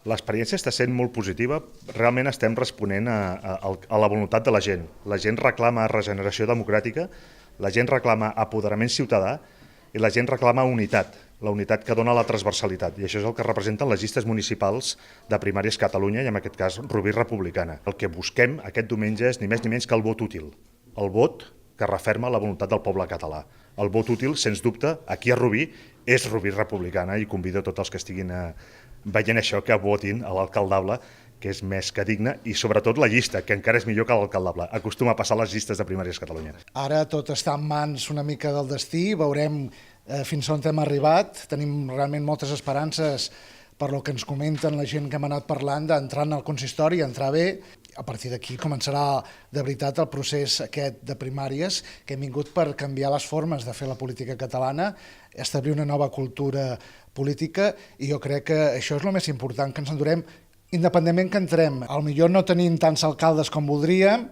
L'experiència està sent molt positiva. Realment estem responent a la voluntat de la gent. La gent reclama regeneració democràtica, la gent reclama apoderament ciutadà i la gent reclama unitat, la unitat que dona la transversalitat. I això és el que representen les llistes municipals de primàries Catalunya i en aquest cas Rubí Republicana. El que busquem aquest diumenge és ni més ni menys que el vot útil. El vot que referma la voluntat del poble català. El vot útil, sens dubte, aquí a Rubí és Rubí Republicana i convido tots els que estiguin veient això que votin a l'alcaldable, que és més que digne, i sobretot la llista, que encara és millor que l'alcaldable. Acostuma a passar les llistes de primàries Catalunya. Ara tot està en mans una mica del destí, veurem fins on hem arribat. Tenim realment moltes esperances per lo que ens comenten la gent que hem anat parlant d'entrar en el consistori, entrar bé. A partir d'aquí començarà de veritat el procés aquest de primàries, que hem vingut per canviar les formes de fer la política catalana, establir una nova cultura política, i jo crec que això és el més important, que ens endurem, independentment que entrem. Potser no tenim tants alcaldes com voldríem,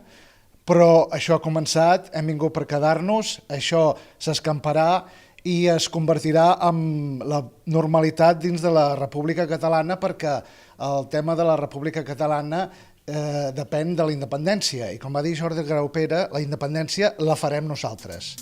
però això ha començat, hem vingut per quedar-nos, això s'escamparà i es convertirà en la normalitat dins de la República Catalana, perquè el tema de la República Catalana depèn de la independència. I com va dir Jordi Graupera, la independència la farem nosaltres.